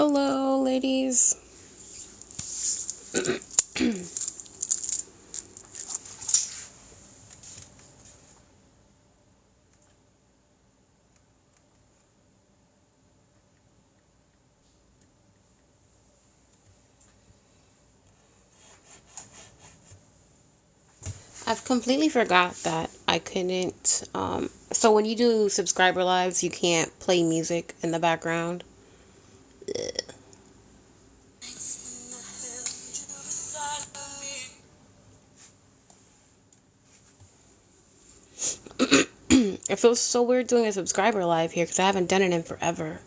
Hello, ladies. I've completely forgot that I couldn't, so when you do subscriber lives, you can't play music in the background. It feels so weird doing a subscriber live here because I haven't done it in forever.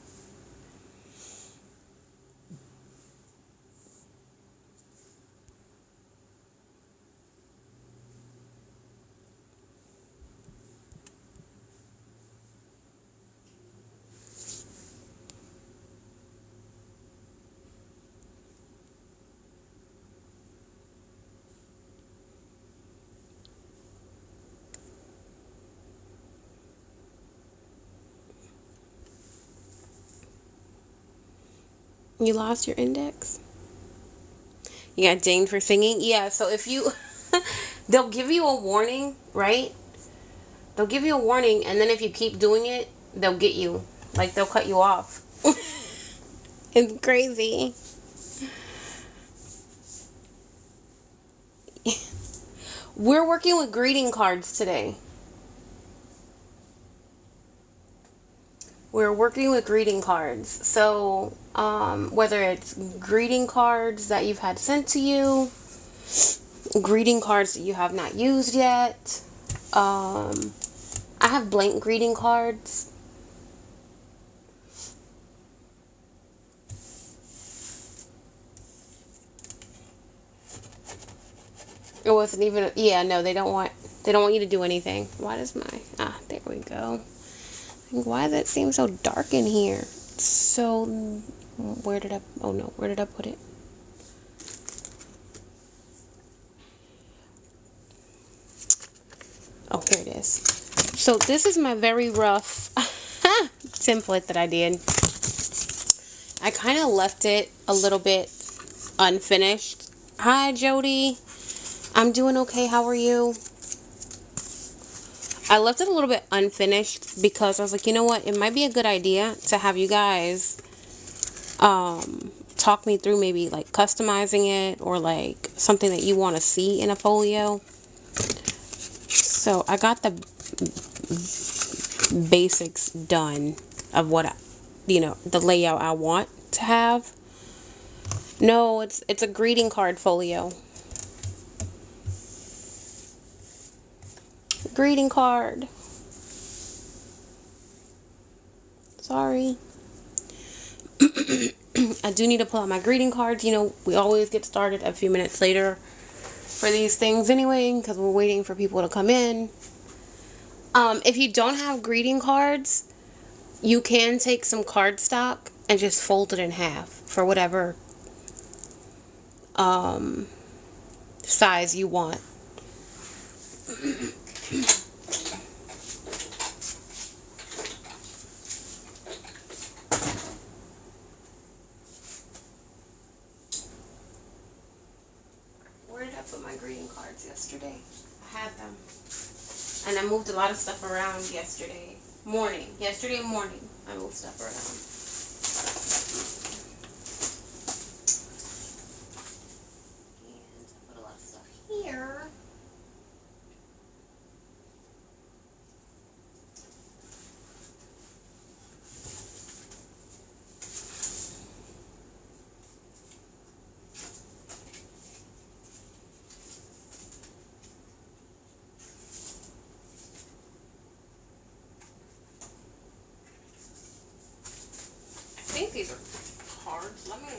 You lost your index? You got dinged for singing? Yeah, so if you... they'll give you a warning, right? They'll give you a warning, and then if you keep doing it, they'll get you. Like, they'll cut you off. It's crazy. We're working with greeting cards today. We're working with greeting cards. So, whether it's greeting cards that you've had sent to you, greeting cards that you have not used yet. I have blank greeting cards. It wasn't even, yeah, no, they don't want you to do anything. Why does there we go. Why does it seem so dark in here? So, where did I put it? Oh, here it is. So, this is my very rough template that I did. I kind of left it a little bit unfinished. Hi, Jody. I'm doing okay. How are you? I left it a little bit unfinished because I was like, you know what? It might be a good idea to have you guys talk me through maybe like customizing it or like something that you want to see in a folio. So I got the basics done of what the layout I want to have. No, it's a greeting card folio. Greeting card. Sorry. I do need to pull out my greeting cards. We always get started a few minutes later for these things anyway because we're waiting for people to come in. If you don't have greeting cards, you can take some cardstock and just fold it in half for whatever size you want. Where did I put my greeting cards yesterday? I had them. And I moved a lot of stuff around yesterday morning. Yesterday morning, I moved stuff around. And I put a lot of stuff here. I think these are cards. Let me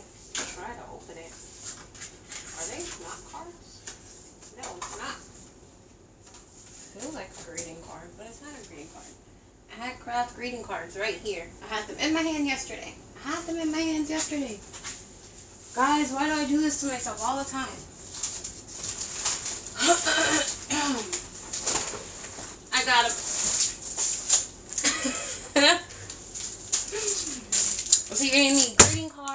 try to open it. Are they not cards? No, it's not. Feels like a greeting card, but it's not a greeting card. I had craft greeting cards right here. I had them in my hand yesterday. Guys, why do I do this to myself all the time? I got them. So you're going to need greeting cards.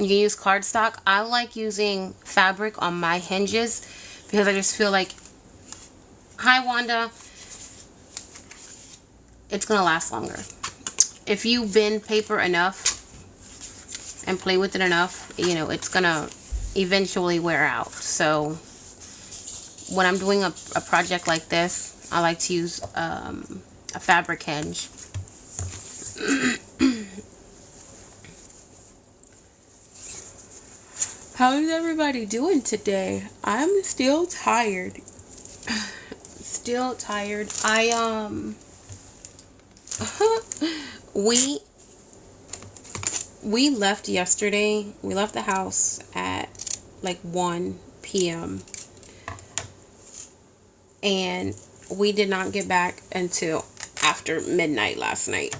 You can use cardstock. I like using fabric on my hinges because I just feel like, hi Wanda, it's going to last longer. If you bend paper enough and play with it enough, you know, it's going to eventually wear out. So when I'm doing a project like this, I like to use a fabric hinge. How is everybody doing today? I'm still tired. Still tired. We left yesterday. We left the house at like 1 p.m. and we did not get back until after midnight last night.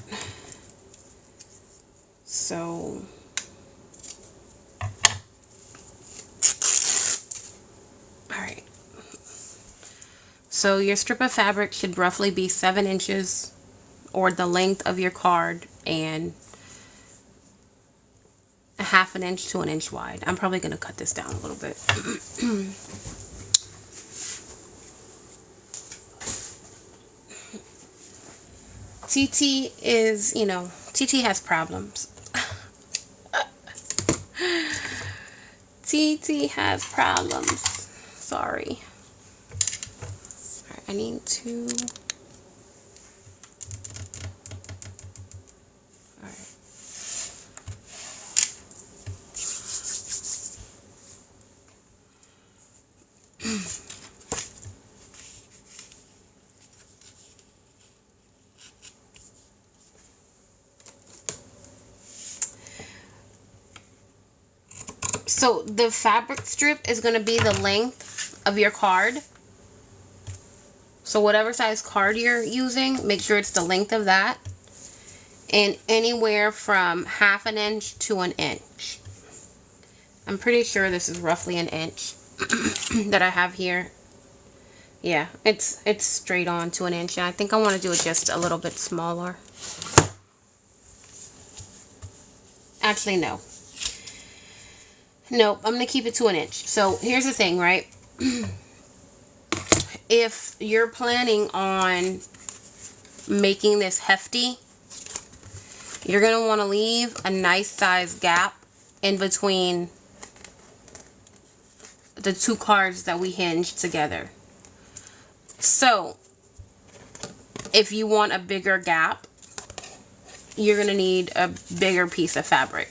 So alright. So your strip of fabric should roughly be 7 inches or the length of your card and a 1/2 inch to 1 inch wide. I'm probably going to cut this down a little bit. TT is, you know, TT has problems. TT has problems. Sorry. Alright, I need to... Alright. So the fabric strip is going to be the length of your card. So whatever size card you're using, make sure it's the length of that. And anywhere from 1/2 inch to 1 inch. I'm pretty sure this is roughly 1 inch that I have here. Yeah, it's straight on to 1 inch. And I think I want to do it just a little bit smaller. Actually, no. Nope, I'm going to keep it to 1 inch. So here's the thing, right? If you're planning on making this hefty, you're going to want to leave a nice size gap in between the 2 cards that we hinged together. So if you want a bigger gap, you're going to need a bigger piece of fabric.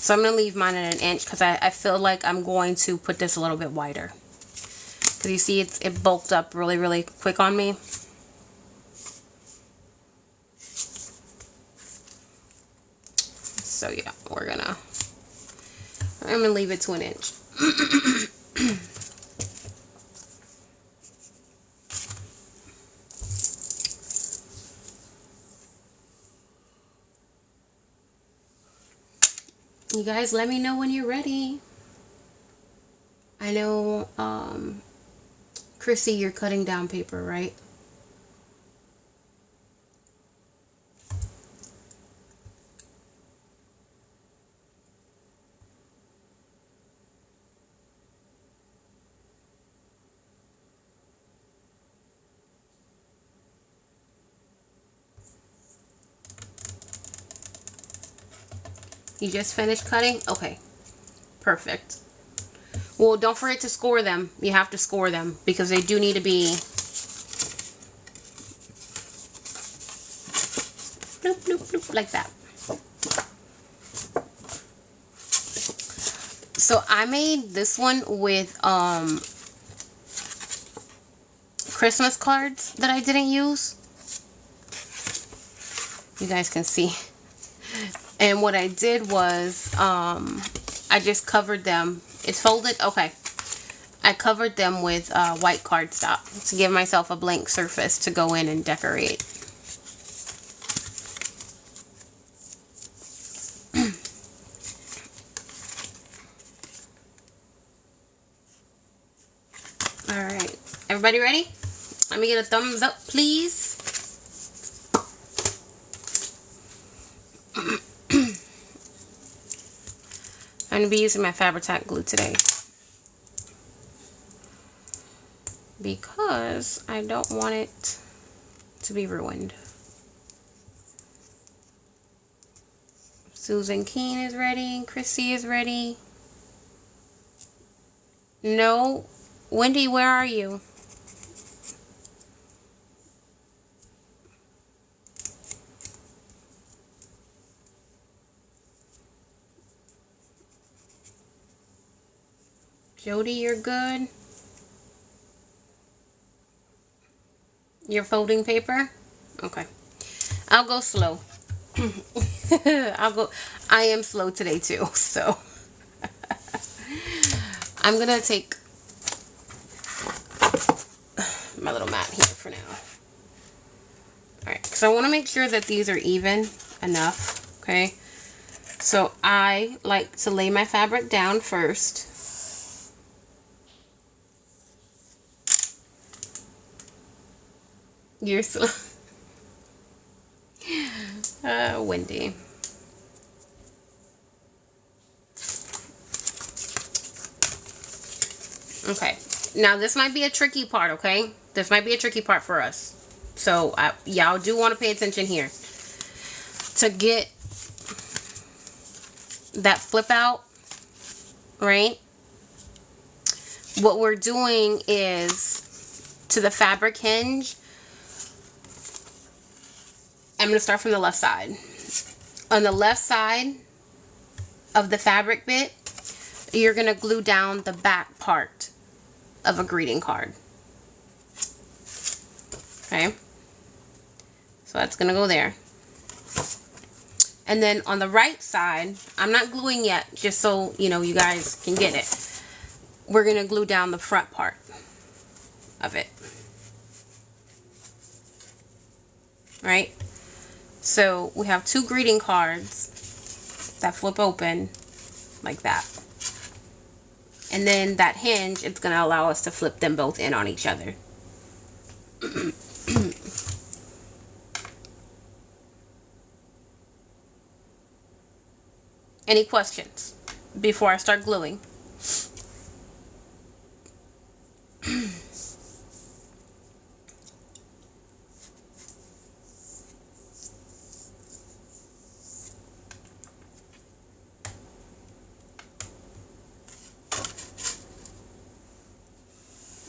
So I'm going to leave mine at 1 inch because I feel like I'm going to put this a little bit wider. Because you see it bulked up really, really quick on me. So yeah, I'm gonna leave it to 1 inch. You guys let me know when you're ready. I know, Chrissy, you're cutting down paper, right? You just finished cutting? Okay. Perfect. Well, don't forget to score them. You have to score them because they do need to be bloop, bloop, bloop, like that. So I made this one with Christmas cards that I didn't use. You guys can see. And what I did was, I just covered them. It's folded? Okay. I covered them with white cardstock to give myself a blank surface to go in and decorate. Alright. Everybody ready? Let me get a thumbs up, please. I'm going to be using my Fabri-Tac glue today, because I don't want it to be ruined. Susan Keene is ready. Chrissy is ready. No. Wendy, where are you? Jody, you're good? You're folding paper? Okay. I'll go slow. I am slow today too, so I'm gonna take my little mat here for now. Alright, because I want to make sure that these are even enough, okay? So I like to lay my fabric down first. You're slow. Wendy. Okay, now this might be a tricky part, okay? This might be a tricky part for us. So, y'all do want to pay attention here. To get that flip out, right? What we're doing is, to the fabric hinge, I'm going to start from the left side. On the left side of the fabric bit, you're going to glue down the back part of a greeting card. Okay? So that's going to go there. And then on the right side, I'm not gluing yet, just so, you know, you guys can get it. We're going to glue down the front part of it. Right? So we have two greeting cards that flip open like that. And then that hinge, it's going to allow us to flip them both in on each other. Any questions before I start gluing?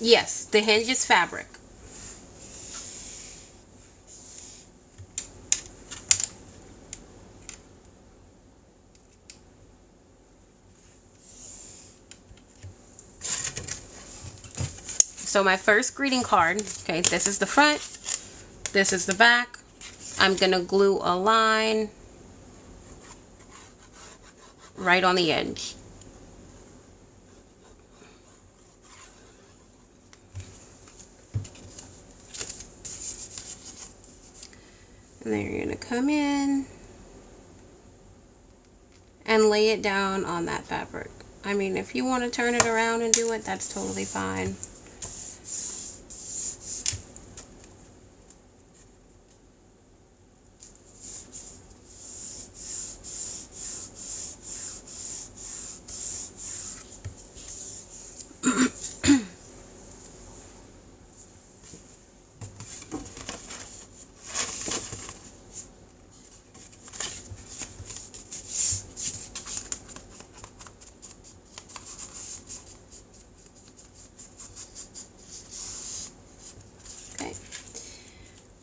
Yes, the hinge is fabric. So my first greeting card, okay, this is the front, this is the back. I'm going to glue a line right on the edge. And then you're going to come in and lay it down on that fabric. I mean, if you want to turn it around and do it, that's totally fine.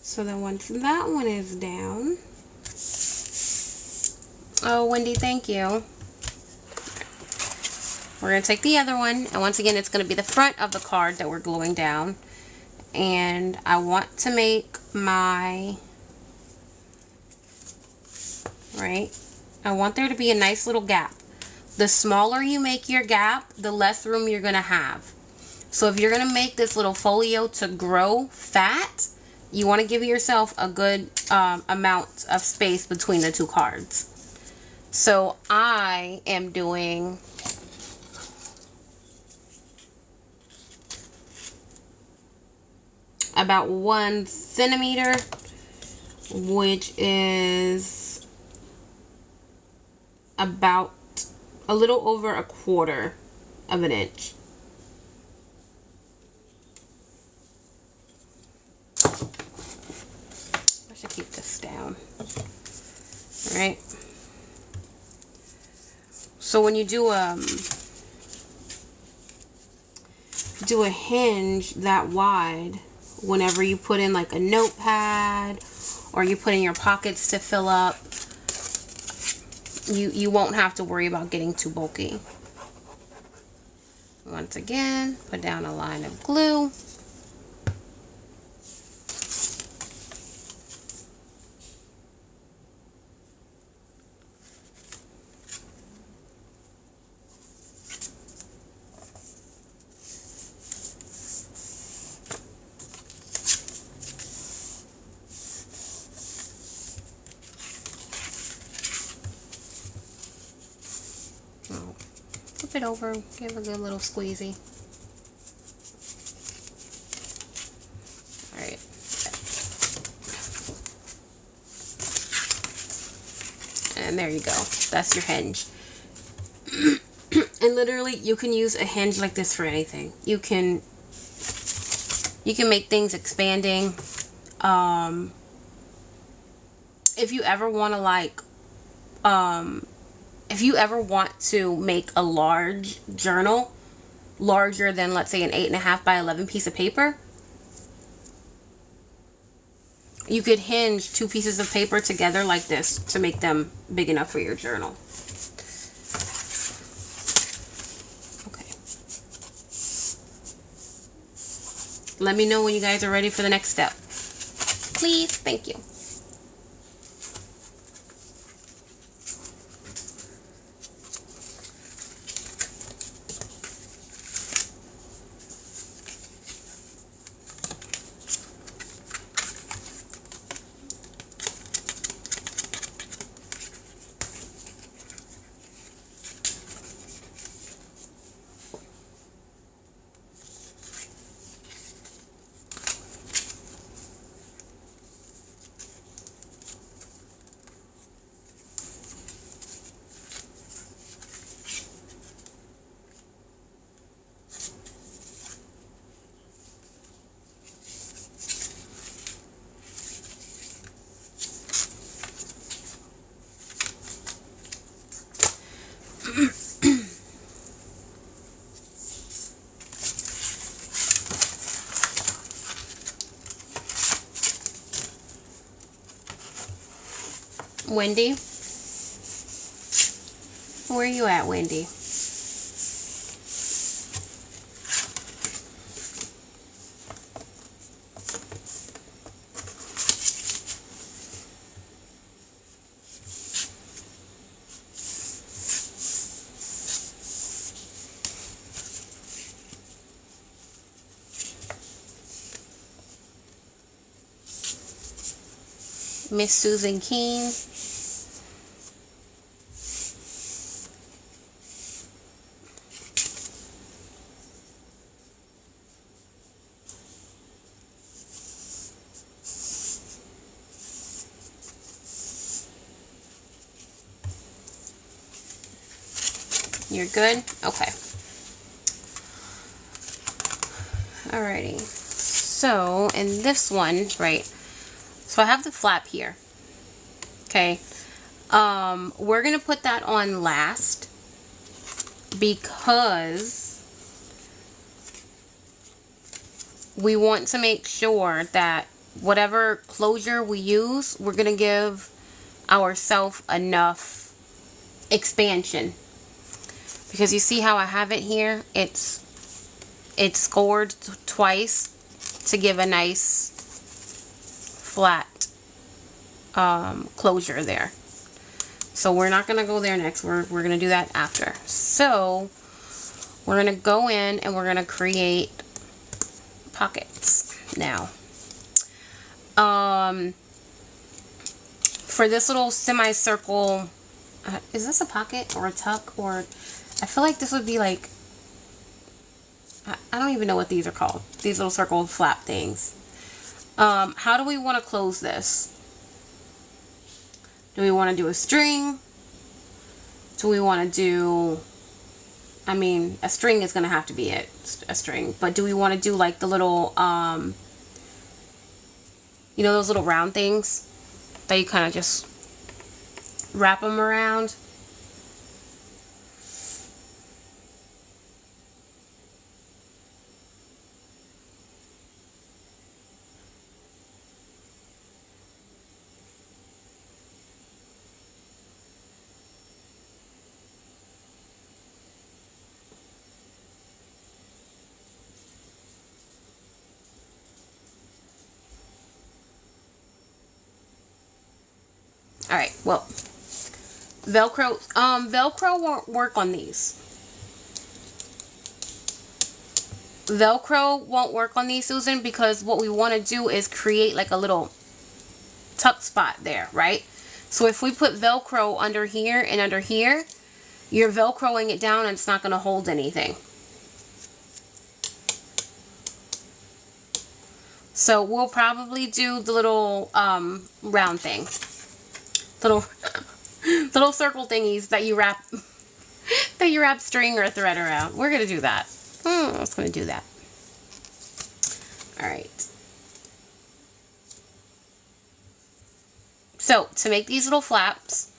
So then once that one is down, oh, Wendy, thank you. We're going to take the other one, and once again, it's going to be the front of the card that we're gluing down. And I want to make my, right, I want there to be a nice little gap. The smaller you make your gap, the less room you're going to have. So if you're going to make this little folio to grow fat, you want to give yourself a good amount of space between the two cards. So I am doing about 1 centimeter, which is about a little over 1/4 of an inch. I should keep this down. All right. So when you do a hinge that wide, whenever you put in like a notepad or you put in your pockets to fill up, you won't have to worry about getting too bulky. Once again, put down a line of glue. Flip it over, give it a good little squeezy. Alright. And there you go. That's your hinge. And literally, you can use a hinge like this for anything. You can make things expanding. If you ever want to like, if you ever want to make a large journal, larger than, let's say, an 8.5 by 11 piece of paper, you could hinge 2 pieces of paper together like this to make them big enough for your journal. Okay. Let me know when you guys are ready for the next step. Please. Thank you. Wendy? Where are you at, Wendy? Miss Susan Keene. You're good? Okay. Alrighty. So, in this one, right, so I have the flap here. Okay. We're going to put that on last because we want to make sure that whatever closure we use, we're going to give ourselves enough expansion. Because you see how I have it here? It's scored twice to give a nice flat closure there. So we're not going to go there next. We're going to do that after. So we're going to go in and we're going to create pockets now. For this little semicircle, is this a pocket or a tuck, or I feel like this would be like, I don't even know what these are called. These little circle flap things. How do we want to close this? Do we want to do a string? Do we want to do, I mean, a string is going to have to be it, a string. But do we want to do like the little, you know, those little round things that you kind of just wrap them around? All right, well, Velcro won't work on these. Velcro won't work on these, Susan, because what we want to do is create like a little tuck spot there, right? So if we put Velcro under here and under here, you're Velcroing it down and it's not going to hold anything. So we'll probably do the little round thing. Little circle thingies that you wrap string or thread around. We're gonna do that. I was gonna do that. All right. So to make these little flaps,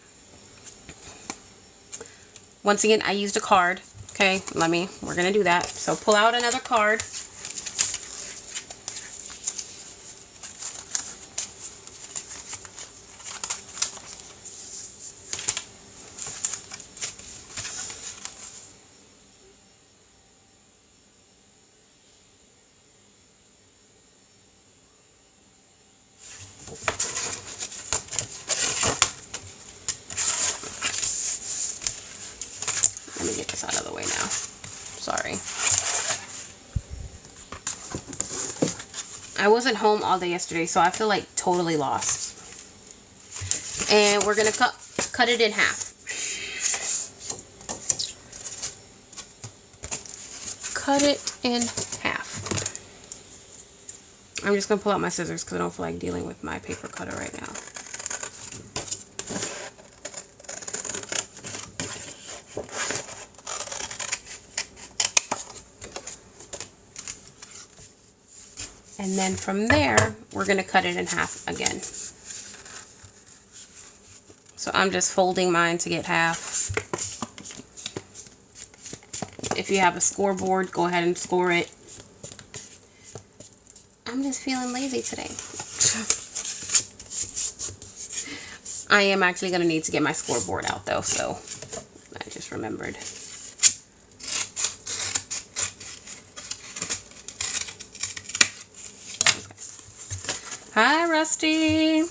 once again, I used a card. Okay, we're gonna do that. So pull out another card. Let me get this out of the way now. Sorry. I wasn't home all day yesterday, so I feel like totally lost. And we're going to cut it in half. Cut it in half. I'm just going to pull out my scissors because I don't feel like dealing with my paper cutter right now. And then from there, we're going to cut it in half again. So I'm just folding mine to get half. If you have a scoreboard, go ahead and score it. I'm just feeling lazy today. I am actually going to need to get my scoreboard out though, so I just remembered. Hi, Rusty.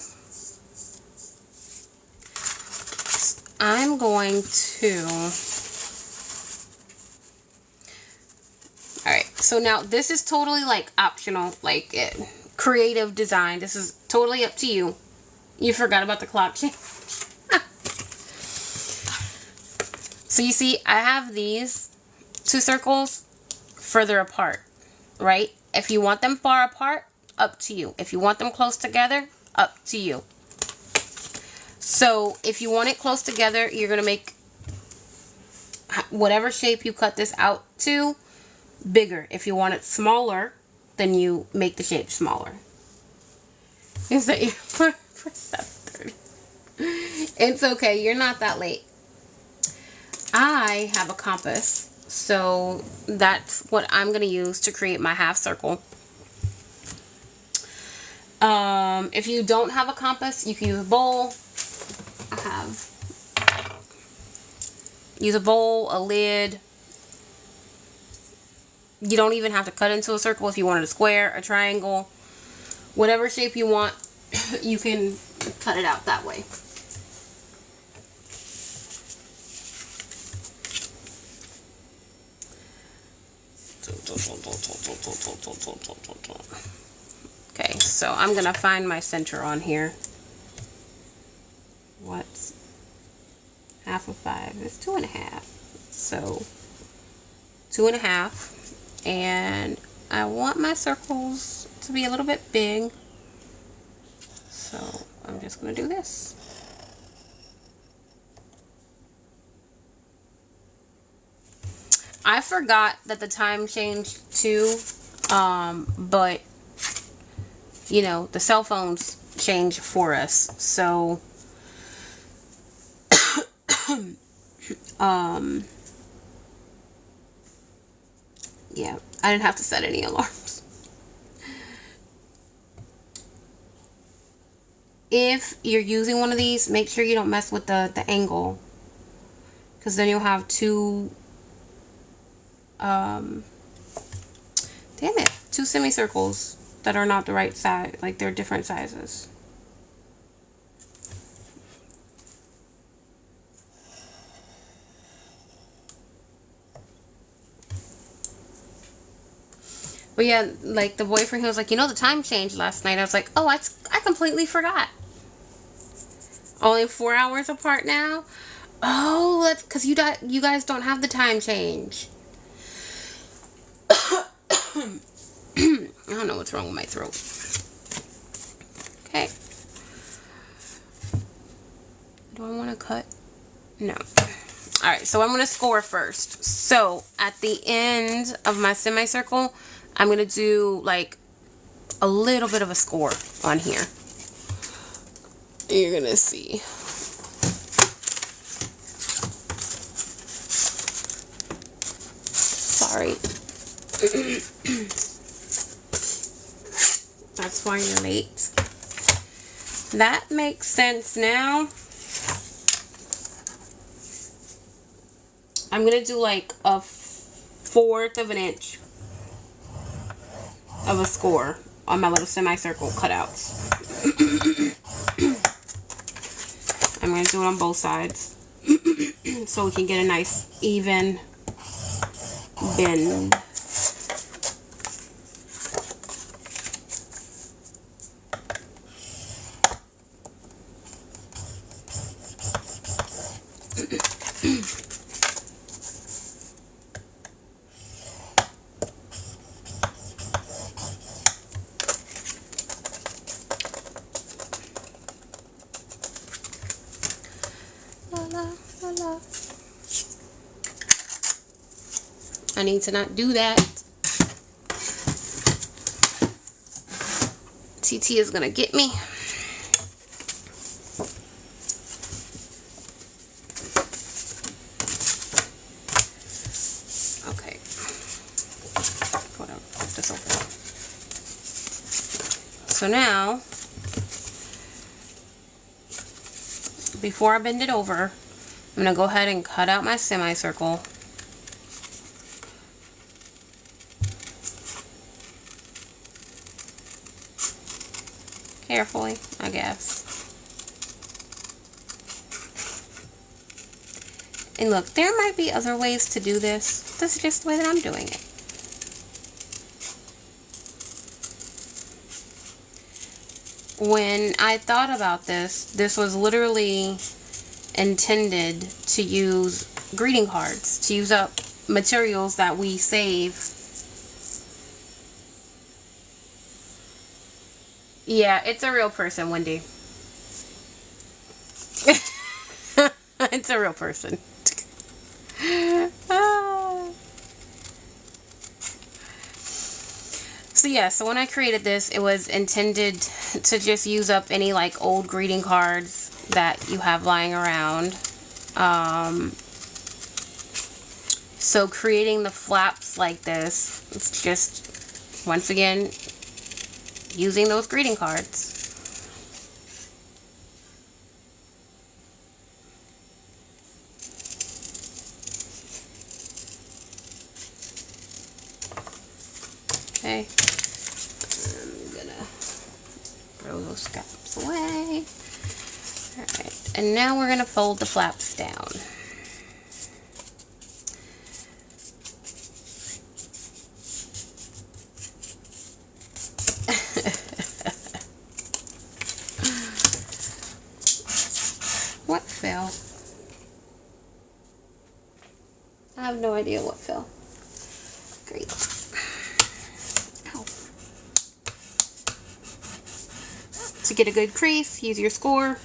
I'm going to... Alright, so now this is totally like optional, like creative design. This is totally up to you. You forgot about the clock change. So you see, I have these two circles further apart, right? If you want them far apart, up to you. If you want them close together, up to you. So if you want it close together, you're going to make whatever shape you cut this out to bigger. If you want it smaller, then you make the shape smaller. Is that you for 7:30? It's okay. You're not that late. I have a compass, so that's what I'm going to use to create my half circle. If you don't have a compass, you can use a bowl. Use a bowl, a lid. You don't even have to cut into a circle if you wanted a square, a triangle. Whatever shape you want, you can cut it out that way. Okay, so I'm going to find my center on here. What's half of 5? It's 2.5. So 2.5. And I want my circles to be a little bit big. So I'm just going to do this. I forgot that the time changed too, but you know, the cell phones change for us, so yeah, I didn't have to set any alarms. If you're using one of these, make sure you don't mess with the angle, because then you'll have two two semicircles that are not the right size, like they're different sizes. But yeah, like the boyfriend, he was like, you know, the time changed last night. I was like, oh, I completely forgot. Only 4 hours apart now? Oh, that's because you guys don't have the time change. I don't know what's wrong with my throat. Okay. Do I want to cut? No. Alright, so I'm going to score first. So, at the end of my semicircle, I'm going to do like a little bit of a score on here. You're going to see. Sorry. That's why you're late. That makes sense now. I'm going to do like a 1/4 of an inch of a score on my little semicircle cutouts. I'm going to do it on both sides so we can get a nice even bend. I need to not do that. TT is gonna get me. Okay. Hold on, put this over. So now, before I bend it over, I'm gonna go ahead and cut out my semicircle. Carefully, I guess. And look, there might be other ways to do this. This is just the way that I'm doing it. When I thought about this was literally intended to use greeting cards, to use up materials that we save. Yeah, it's a real person, Wendy. It's a real person. So yeah, so when I created this, it was intended to just use up any like old greeting cards that you have lying around. So creating the flaps like this, it's just, once again, using those greeting cards. Okay, I'm gonna throw those scraps away. Alright, and now we're gonna fold the flaps down. What fell? I have no idea what fell. Great. Ow. To get a good crease, use your score,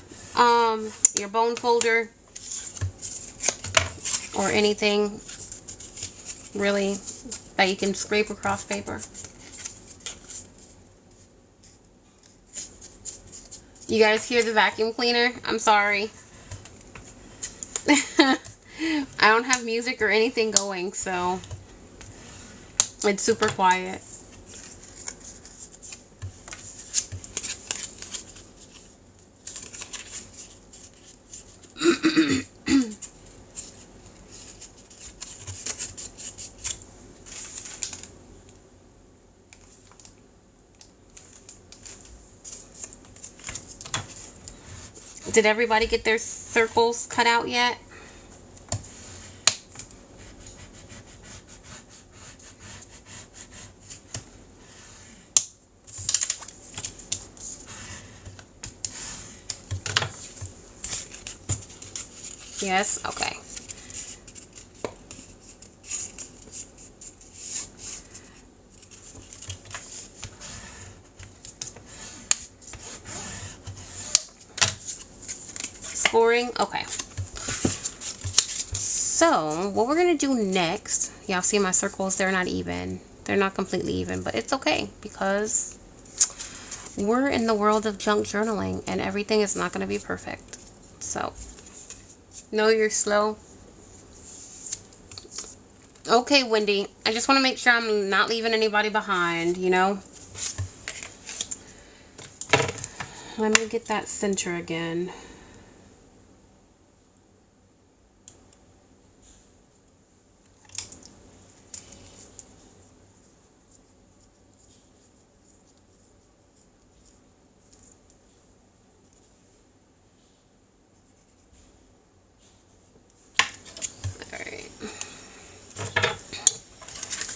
your bone folder, or anything really, that you can scrape across paper. You guys hear the vacuum cleaner? I'm sorry. I don't have music or anything going, so it's super quiet. Did everybody get their circles cut out yet? Yes? Okay. Scoring? Okay. So, what we're going to do next, y'all see my circles, they're not even. They're not completely even, but it's okay because we're in the world of junk journaling and everything is not going to be perfect. So, know you're slow. Okay, Wendy, I just want to make sure I'm not leaving anybody behind, you know? Let me get that center again.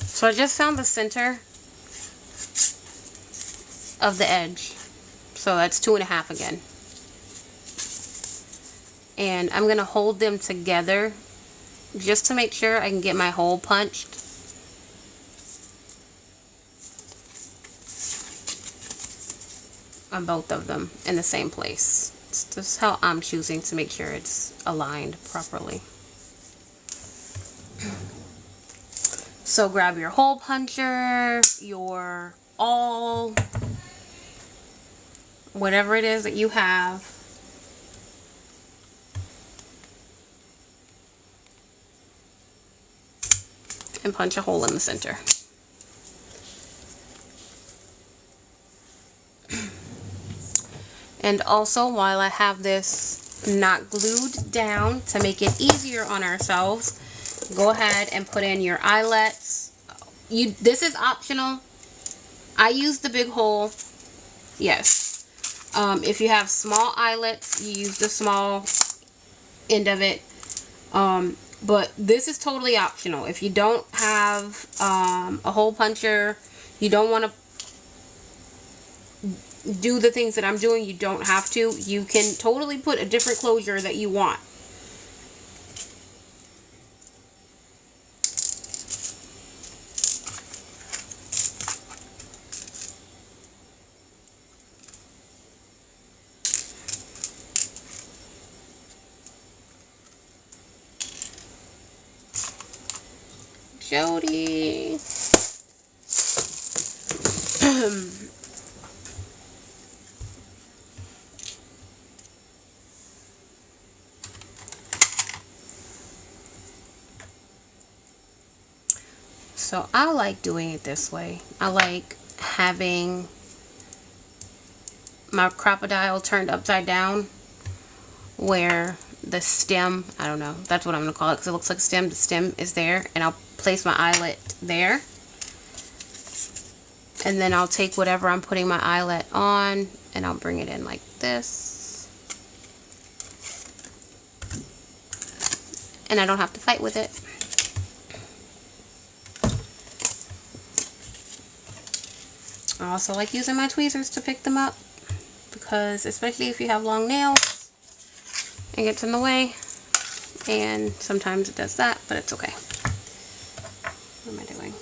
So I just found the center of the edge. So that's 2.5 again. And I'm going to hold them together just to make sure I can get my hole punched. On both of them in the same place. It's just how I'm choosing to make sure it's aligned properly. So grab your hole puncher, your awl, whatever it is that you have. And punch a hole in the center. And also, while I have this not glued down to make it easier on ourselves, go ahead and put in your eyelets. This is optional. I use the big hole. Yes. If you have small eyelets, you use the small end of it. But this is totally optional. If you don't have a hole puncher, you don't want to do the things that I'm doing, you don't have to. You can totally put a different closure that you want. Jody. So I like doing it this way. I like having my Crop-A-Dile turned upside down where the stem, I don't know, that's what I'm going to call it because it looks like a stem. The stem is there, and I'll place my eyelet there. And then I'll take whatever I'm putting my eyelet on and I'll bring it in like this. And I don't have to fight with it. I also like using my tweezers to pick them up because especially if you have long nails, it gets in the way, and sometimes it does that, but it's okay. What am I doing?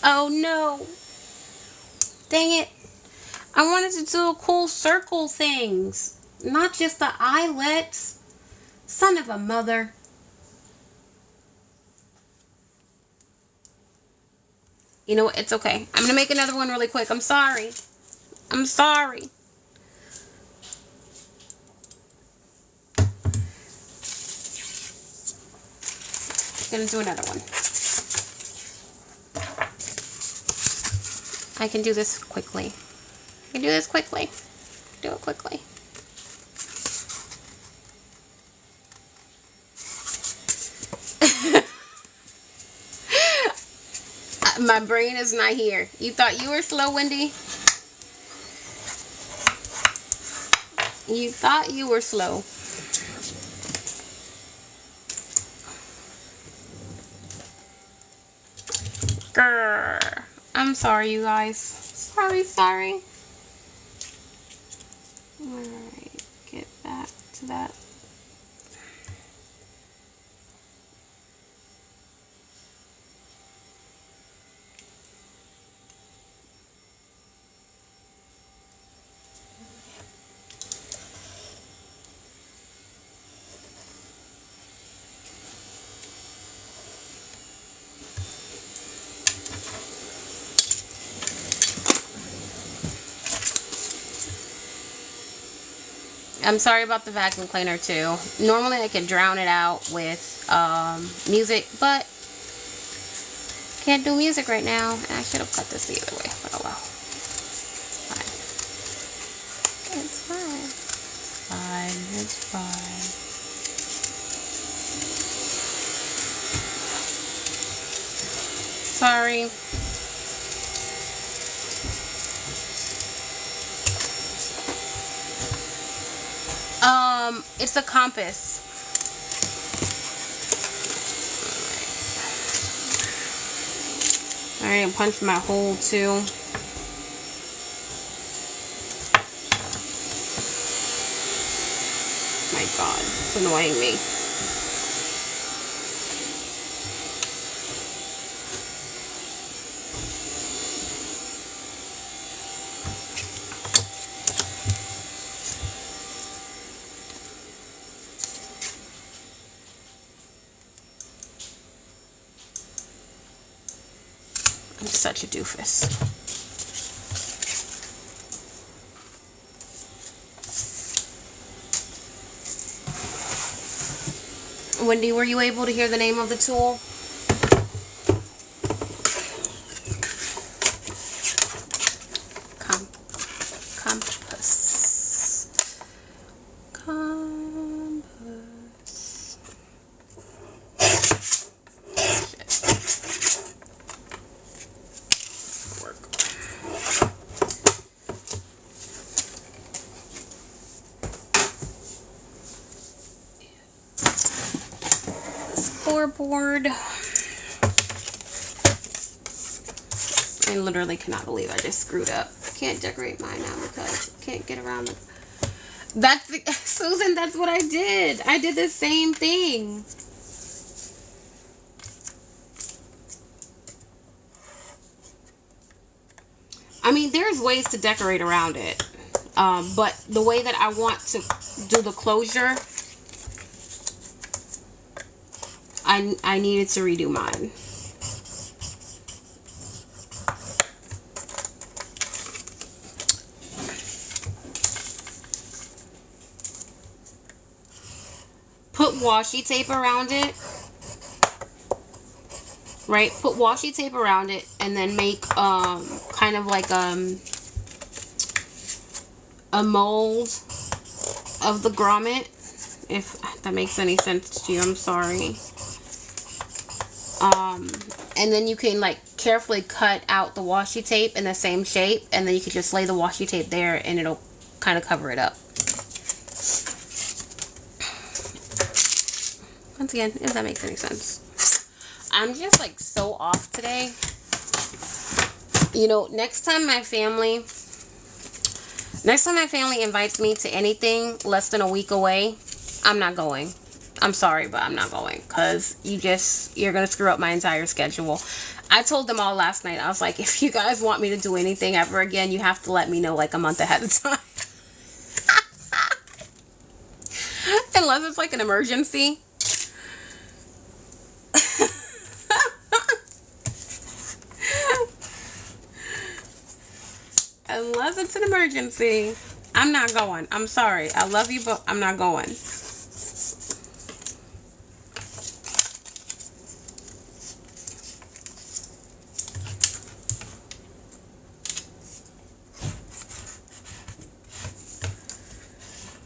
Oh no. Dang it. I wanted to do a cool circle things. Not just the eyelets. Son of a mother. You know what? It's okay. I'm going to make another one really quick. I'm sorry. I'm sorry. I'm going to do another one. I can do this quickly. I can do this quickly. Do it quickly. My brain is not here. You thought you were slow, Wendy? You thought you were slow. Grr. I'm sorry, you guys. Sorry. Alright, get back to that. I'm sorry about the vacuum cleaner too. Normally I could drown it out with music, but can't do music right now. I should have cut this the other way, but oh well. It's fine. It's fine. Sorry. It's a compass. Alright, I punched my hole too. My God, it's annoying me. I'm such a doofus. Wendy, were you able to hear the name of the tool? Compass. Scoreboard. I literally cannot believe I just screwed up. I can't decorate mine now because I can't get around it. Susan, that's what I did. I did the same thing. I mean, there's ways to decorate around it. But the way that I want to do the closure, I needed to redo mine. Put washi tape around it. Right? Put washi tape around it and then make kind of like a mold of the grommet. If that makes any sense to you, I'm sorry. And then you can like carefully cut out the washi tape in the same shape, and then you can just lay the washi tape there and it'll kind of cover it up. Once again, if that makes any sense. I'm just like so off today. You know, next time my family invites me to anything less than a week away, I'm not going. I'm sorry, but I'm not going because you're going to screw up my entire schedule. I told them all last night. I was like, if you guys want me to do anything ever again, you have to let me know like a month ahead of time. Unless it's like an emergency. Unless it's an emergency. I'm not going. I'm sorry. I love you, but I'm not going.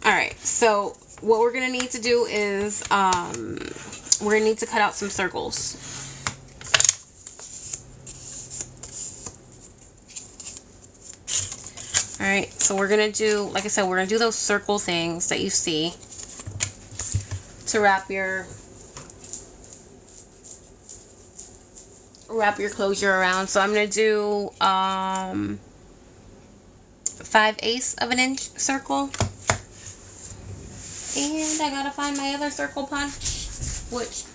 Alright, so what we're going to need to do is we're going to need to cut out some circles. Alright, so we're going to do, like I said, we're going to do those circle things that you see to wrap your closure around. So I'm going to do 5/8 of an inch circle. And I gotta find my other circle punch, which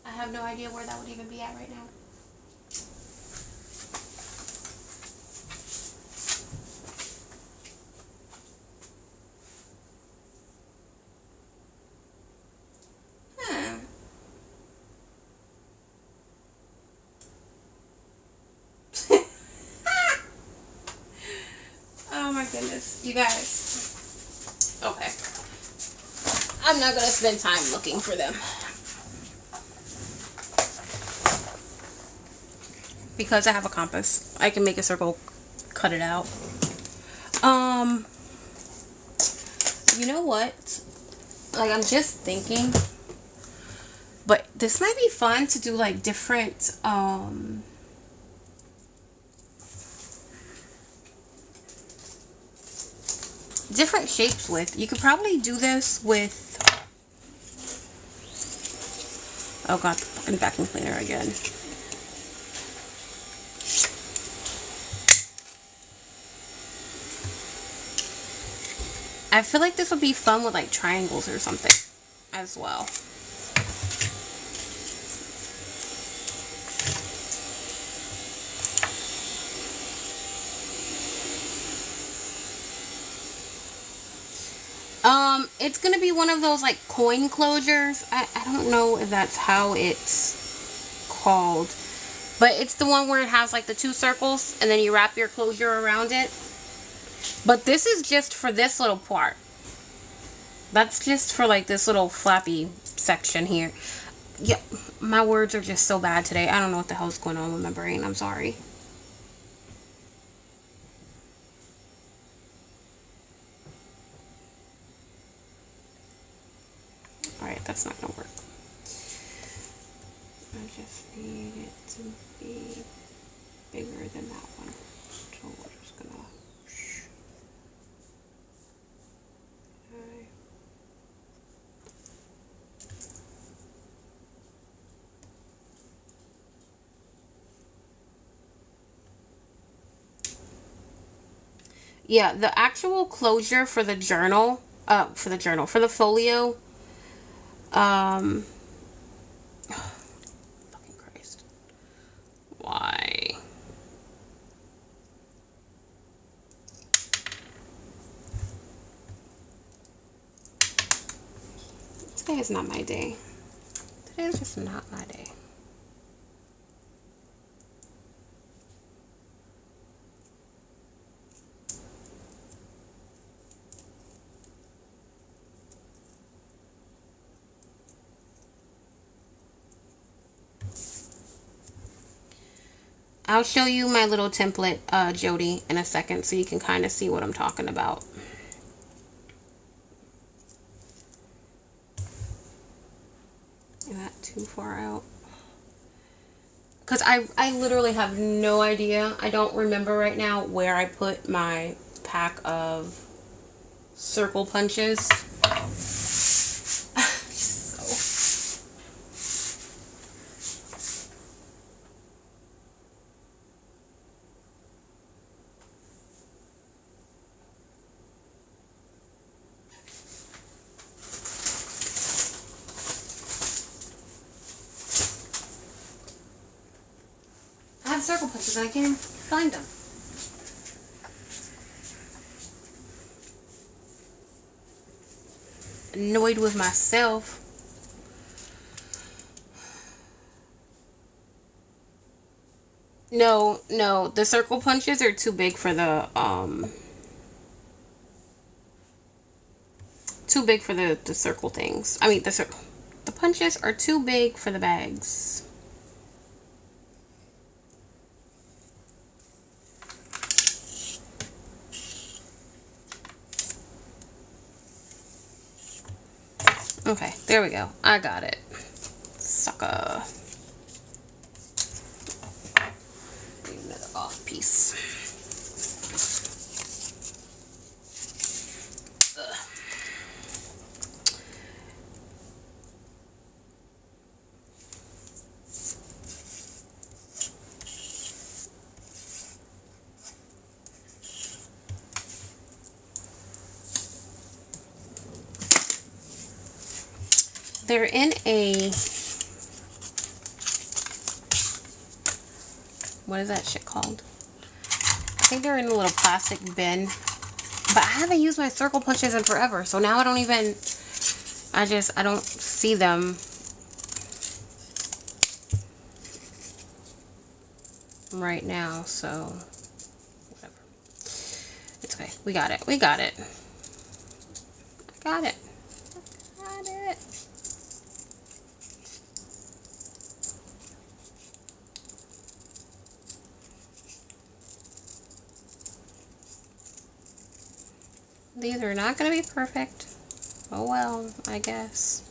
I have no idea where that would even be at right now. Oh my goodness, you guys. Okay. I'm not gonna spend time looking for them. Because I have a compass. I can make a circle, cut it out. You know what? Like, I'm just thinking. But this might be fun to do like different, different shapes with. You could probably do this with, oh god, the fucking vacuum cleaner again. I feel like this would be fun with like triangles or something as well. It's gonna be one of those like coin closures. I don't know if that's how it's called, but it's the one where it has like the 2 circles and then you wrap your closure around it. But this is just for this little part. That's just for like this little flappy section here. Yeah, my words are just so bad today. I don't know what the hell's going on with my brain. I'm sorry. Alright, that's not gonna work. I just need it to be bigger than that one. So we're just gonna... Okay. Yeah, the actual closure for the journal, for the folio, fucking Christ. Why? Today is not my day. Today is just not my day. I'll show you my little template, Jody, in a second so you can kind of see what I'm talking about. Is that too far out? Because I literally have no idea. I don't remember right now where I put my pack of circle punches. circle punches and I can't even find them. Annoyed with myself. No, the circle punches are too big for the circle things. I mean, the punches are too big for the bags. Okay, there we go. I got it. Sucker. Another off piece. Ugh. They're in a, what is that shit called? I think they're in a little plastic bin. But I haven't used my circle punches in forever. So now I don't even, I don't see them right now. So, whatever. It's okay. We got it. We got it. I got it. I got it. These are not going to be perfect. Oh well, I guess.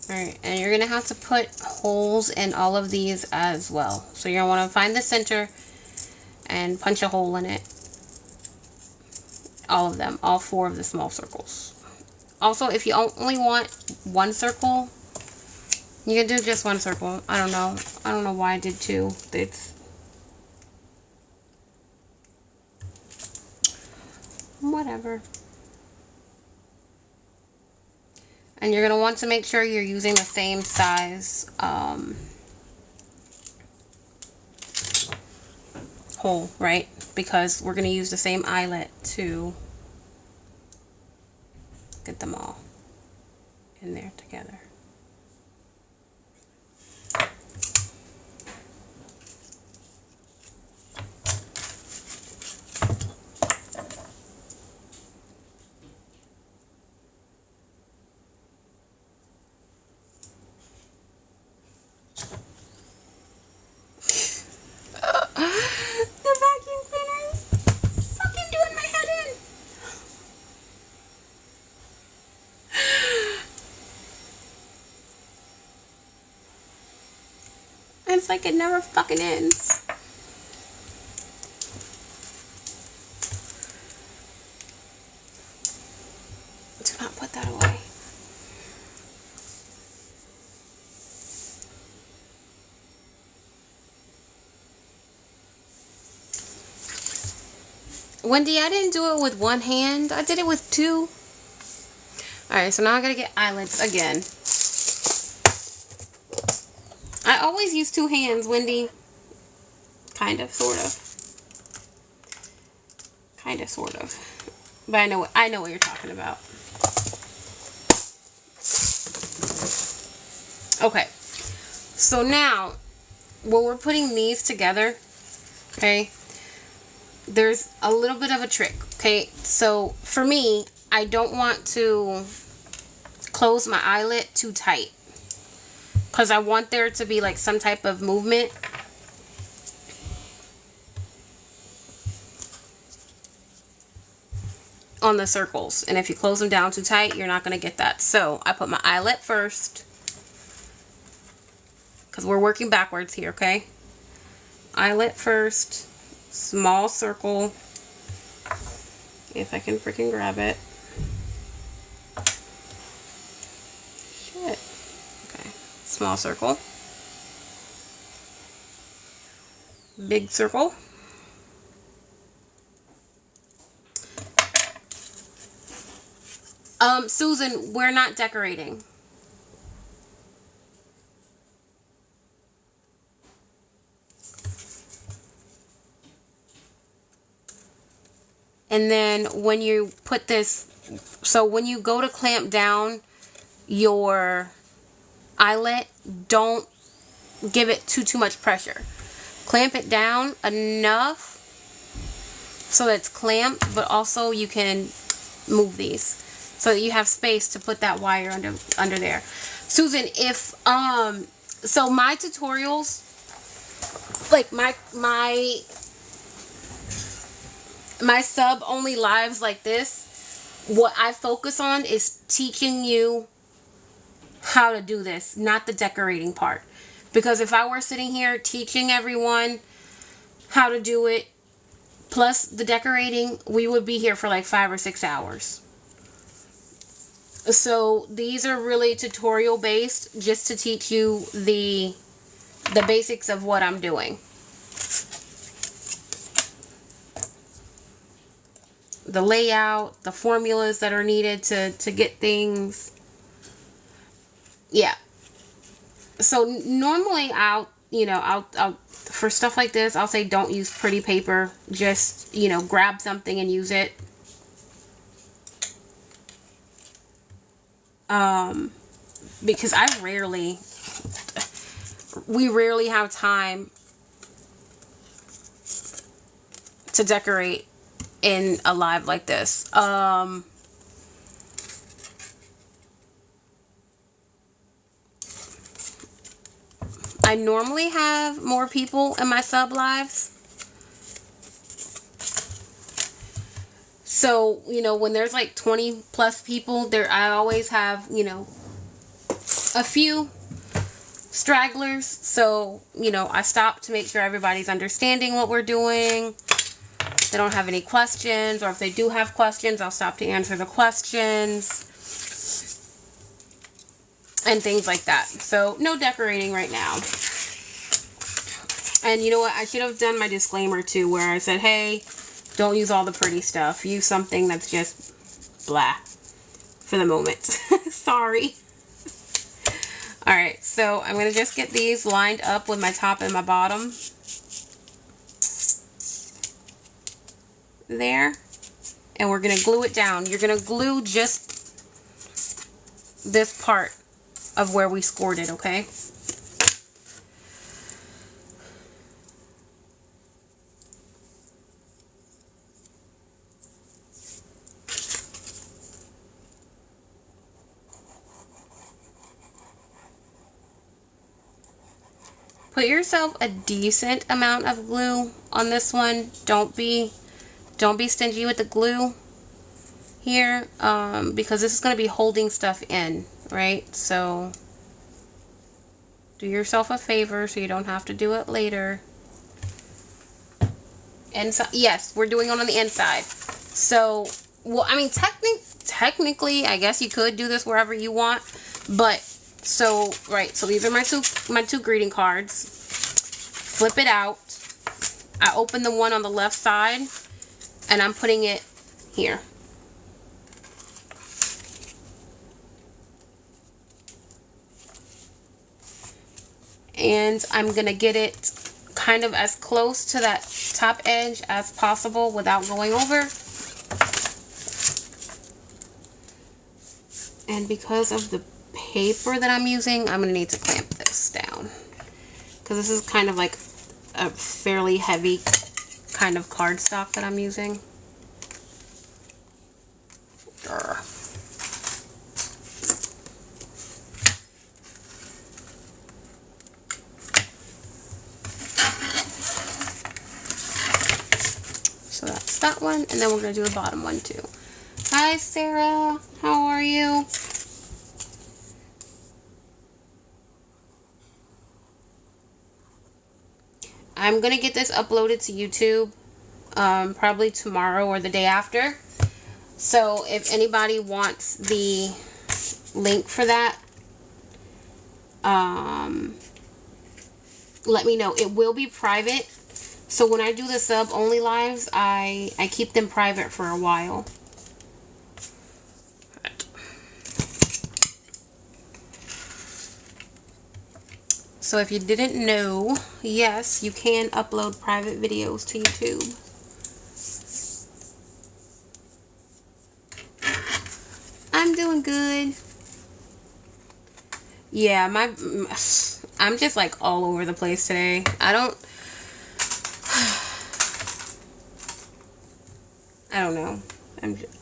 Alright, and you're going to have to put holes in all of these as well. So you're going to want to find the center and punch a hole in it. All of them, all 4 of the small circles. Also, if you only want 1 circle, you can do just 1 circle. I don't know. I don't know why I did 2. It's whatever. And you're going to want to make sure you're using the same size hole, right? Because we're going to use the same eyelet to get them all in there together. It's like it never fucking ends. Do not put that away. Wendy, I didn't do it with 1 hand. I did it with 2. Alright, so now I gotta get eyelets again. I always use 2 hands, Wendy. Kind of, sort of. Kind of, sort of. But I know what you're talking about. Okay. So now, when we're putting these together, okay, there's a little bit of a trick, okay? So, for me, I don't want to close my eyelet too tight. Because I want there to be like some type of movement. On the circles. And if you close them down too tight, you're not going to get that. So I put my eyelet first. Because we're working backwards here, okay? Eyelet first. small circle. If I can freaking grab it. Shit. Okay. Small circle. Big circle. Susan, we're not decorating. And then when you put this, so when you go to clamp down your eyelet, don't give it too much pressure. Clamp it down enough so that it's clamped, but also you can move these so that you have space to put that wire under there. Susan, if so my tutorials, like my sub only lives like this, what I focus on is teaching you how to do this, not the decorating part. Because if I were sitting here teaching everyone how to do it, plus the decorating, we would be here for like 5 or 6 hours. So these are really tutorial based, just to teach you the basics of what I'm doing. The layout, the formulas that are needed to get things. Yeah. So normally I'll for stuff like this, I'll say don't use pretty paper. Just, grab something and use it. Because we rarely have time to decorate in a live like this. I normally have more people in my sub lives. So, when there's like 20 plus people there, I always have, a few stragglers. So, I stop to make sure everybody's understanding what we're doing. If they don't have any questions, or if they do have questions, I'll stop to answer the questions. And things like that. So, no decorating right now. And you know what? I should have done my disclaimer too, where I said, hey, don't use all the pretty stuff. Use something that's just blah for the moment. Sorry. Alright, so I'm going to just get these lined up with my top and my bottom. There. And we're going to glue it down. You're going to glue just this part of where we scored it, okay? Put yourself a decent amount of glue on this one. Don't be stingy with the glue here, because this is going to be holding stuff in, right? So do yourself a favor so you don't have to do it later. And so, yes, we're doing it on the inside. So, well, I mean, technically, I guess you could do this wherever you want, but so, right, so these are my two greeting cards. Flip it out. I open the one on the left side, and I'm putting it here. And I'm going to get it kind of as close to that top edge as possible without going over. And because of the paper that I'm using, I'm going to need to clamp this down. Because this is kind of like a fairly heavy kind of cardstock that I'm using. Urgh. So that's that one, and then we're going to do the bottom one too. Hi Sarah, how are you? I'm going to get this uploaded to YouTube probably tomorrow or the day after. So if anybody wants the link for that, let me know. It will be private. So when I do the sub only lives, I keep them private for a while. So if you didn't know, yes, you can upload private videos to YouTube. I'm doing good. Yeah, I'm just like all over the place today. I don't know. I'm just,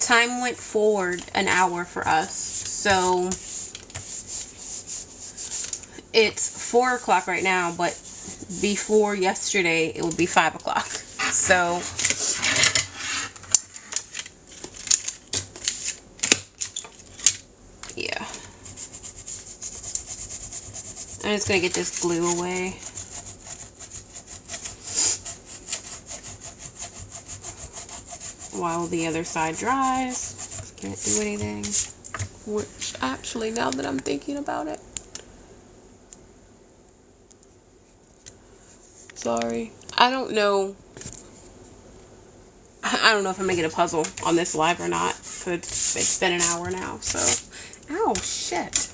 time went forward an hour for us. So it's 4 o'clock right now, but before yesterday it would be 5 o'clock. So yeah, I'm just gonna get this glue away. While the other side dries. Can't do anything. Which, actually, now that I'm thinking about it. Sorry. I don't know. I don't know if I'm gonna get a puzzle on this live or not. Cause it's been an hour now, so. Ow, shit.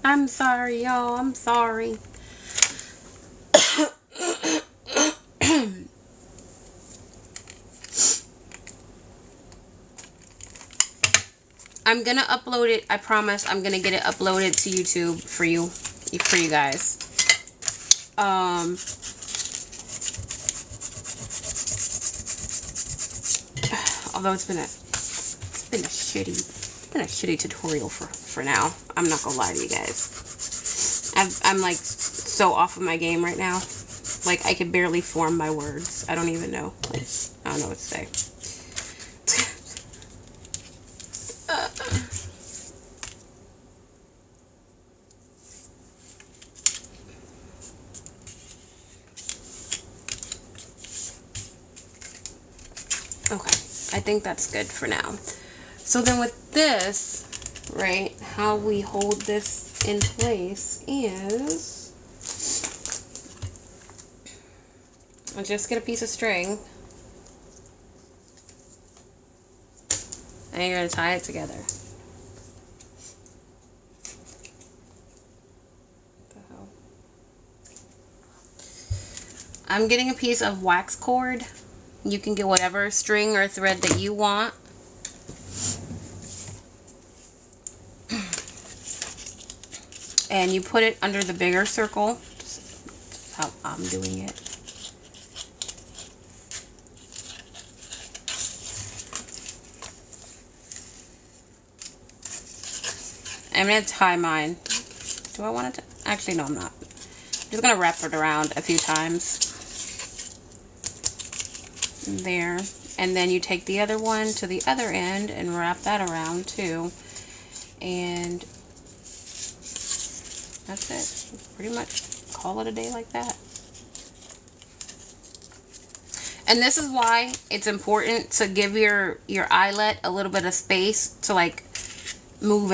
I'm sorry, y'all. I'm sorry. I'm gonna upload it. I promise I'm gonna get it uploaded to YouTube for you guys. Although it's been a shitty tutorial for now. I'm not gonna lie to you guys. I'm like so off of my game right now. Like I can barely form my words. I don't even know. Like, I don't know what to say. Okay, I think that's good for now. So then with this, right, how we hold this in place is, I'll just get a piece of string and you're going to tie it together. What the hell? I'm getting a piece of wax cord. You can get whatever string or thread that you want. And you put it under the bigger circle. That's how I'm doing it. I'm going to tie mine. Do I want it to? Actually, no, I'm not. I'm just going to wrap it around a few times. There. And then you take the other one to the other end and wrap that around too. And that's it. Pretty much call it a day like that. And this is why it's important to give your eyelet a little bit of space to like move in